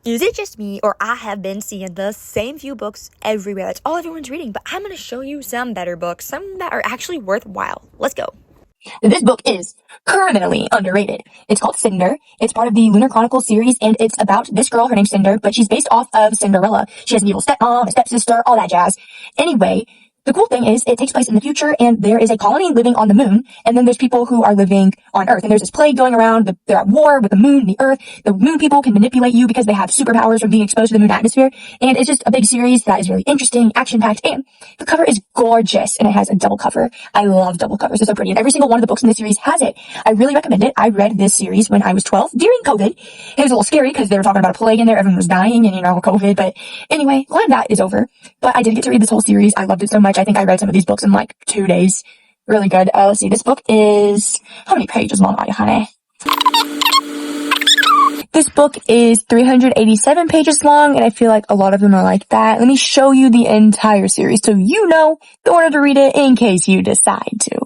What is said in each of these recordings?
Is it just me, or I have been seeing the same few books everywhere? That's all everyone's reading, but I'm going to show you some better books, some that are actually worthwhile. Let's go. This book is criminally underrated. It's called Cinder. It's part of the Lunar Chronicles series, and it's about this girl. Her name's Cinder, but she's based off of Cinderella. She has an evil stepmom, a stepsister, all that jazz. Anyway, the cool thing is it takes place in the future, and there is a colony living on the moon, and then there's people who are living on Earth, and there's this plague going around. They're at war with the moon and the Earth. The moon people can manipulate you because they have superpowers from being exposed to the moon atmosphere, and it's just a big series that is really interesting, action-packed, and the cover is gorgeous, and it has a double cover. I love double covers. They're so pretty, and every single one of the books in this series has it. I really recommend it. I read this series when I was 12 during COVID. It was a little scary because they were talking about a plague in there. Everyone was dying, and COVID, but anyway, a lot of that is over, but I did get to read this whole series. I loved it so much. I think I read some of these books in like 2 days. Really good. Let's see. This book is, how many pages long are you, honey? This book is 387 pages long, and I feel like a lot of them are like that. Let me show you the entire series so you know the order to read it in case you decide to.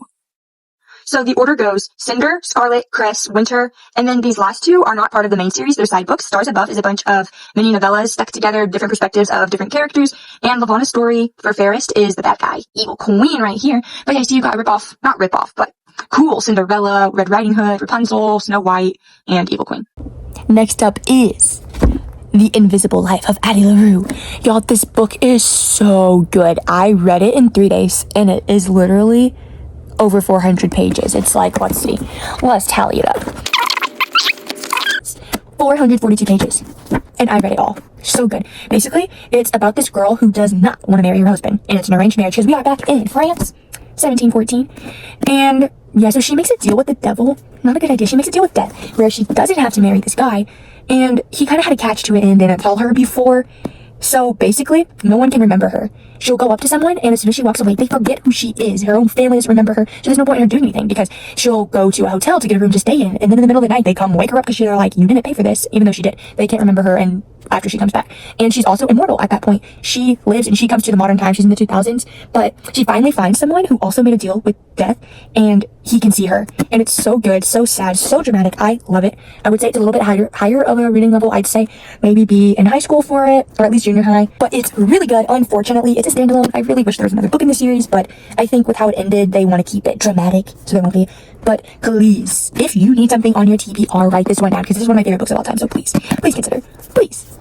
So the order goes Cinder, Scarlet, Cress, Winter, and then these last two are not part of the main series. They're side books. Stars Above is a bunch of mini novellas stuck together, different perspectives of different characters, and Levana's story for Fairest is the bad guy, Evil Queen right here. But yeah, so you got not rip off, but cool Cinderella, Red Riding Hood, Rapunzel, Snow White, and Evil Queen. Next up is The Invisible Life of Addie LaRue. Y'all, this book is so good. I read it in 3 days, and it is literally over 400 pages. It's like, let's see. Let's tally it up. 442 pages. And I read it all. So good. Basically, it's about this girl who does not want to marry her husband. And it's an arranged marriage because we are back in France, 1714. And yeah, so she makes a deal with the devil. Not a good idea. She makes a deal with death where she doesn't have to marry this guy. And he kind of had a catch to it and didn't tell her before. So basically, no one can remember her. She'll go up to someone, and as soon as she walks away, they forget who she is. Her own family doesn't remember her, so there's no point in her doing anything, because she'll go to a hotel to get a room to stay in, and then in the middle of the night, they come wake her up because they're like, you didn't pay for this, even though she did. They can't remember her, and after she comes back. And she's also immortal at that point. She lives, and she comes to the modern time. She's in the 2000s, but she finally finds someone who also made a deal with death, and he can see her. And it's so good, so sad, so dramatic. I love it. I would say it's a little bit higher of a reading level. I'd say maybe be in high school for it, or at least junior high. But it's really good. Unfortunately, it's a standalone. I really wish there was another book in the series, but I think with how it ended, they want to keep it dramatic, so there won't be. But please, if you need something on your TBR, write this one down, because this is one of my favorite books of all time, so please consider. Please.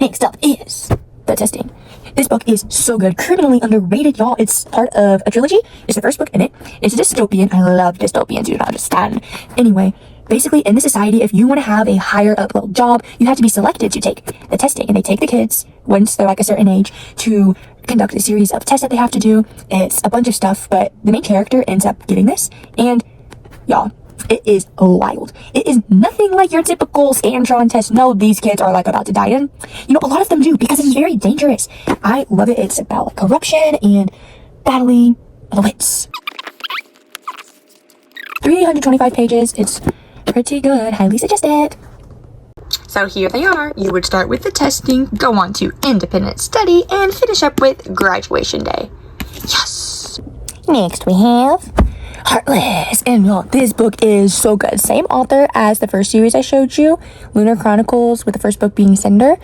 Next up is The Testing. This book is so good, criminally underrated, y'all. It's part of a trilogy. It's the first book in it. It's a dystopian. I love dystopians, you don't understand. Anyway, basically, in this society, if you want to have a higher up level job, you have to be selected to take the testing. And they take the kids, once they're like a certain age, to conduct a series of tests that they have to do. It's a bunch of stuff, but the main character ends up getting this. And, y'all, it is wild. It is nothing like your typical Scantron test. No, these kids are like about to die in. You know, a lot of them do, because it's very dangerous. I love it. It's about like corruption and battling the wits. 325 pages. It's pretty good. Highly suggest it. So here they are. You would start with the testing, go on to independent study, and finish up with graduation day. Yes. Next we have Heartless, and y'all, this book is so good. Same author as the first series I showed you, Lunar Chronicles, with the first book being Cinder.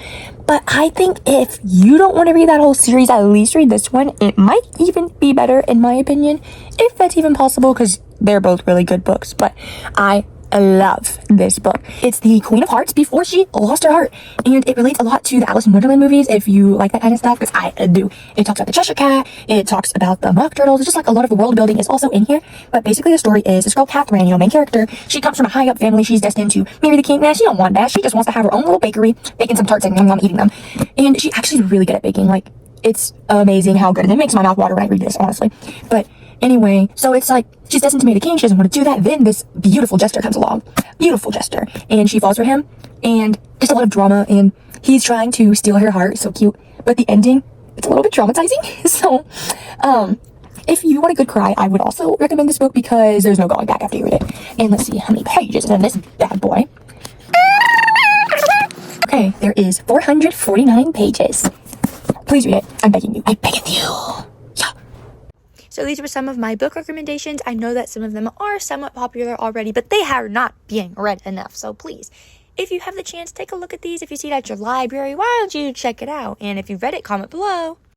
But I think if you don't want to read that whole series, at least read this one. It might even be better, in my opinion, if that's even possible, because they're both really good books. But I love this book. It's the Queen of Hearts before she lost her heart, and it relates a lot to the Alice in Wonderland movies, if you like that kind of stuff, because I do. It talks about the Cheshire Cat, it talks about the Mock Turtles. It's just like a lot of the world building is also in here. But basically the story is this girl Catherine, main character, she comes from a high up family. She's destined to marry the king. She don't want that. She just wants to have her own little bakery, baking some tarts and eating them. And she actually is really good at baking. Like, it's amazing how good, and it makes my mouth water when I read this, honestly. But anyway, so it's like she's destined to marry the king. She doesn't want to do that. Then this beautiful jester comes along. Beautiful jester. And she falls for him. And just a lot of drama. And he's trying to steal her heart. So cute. But the ending, it's a little bit traumatizing. So, if you want a good cry, I would also recommend this book, because there's no going back after you read it. And let's see how many pages is in this bad boy. Okay, there is 449 pages. Please read it. I'm begging you. I'm begging you. So these were some of my book recommendations. I know that some of them are somewhat popular already, but they are not being read enough. So please, if you have the chance, take a look at these. If you see it at your library, why don't you check it out? And if you've read it, comment below.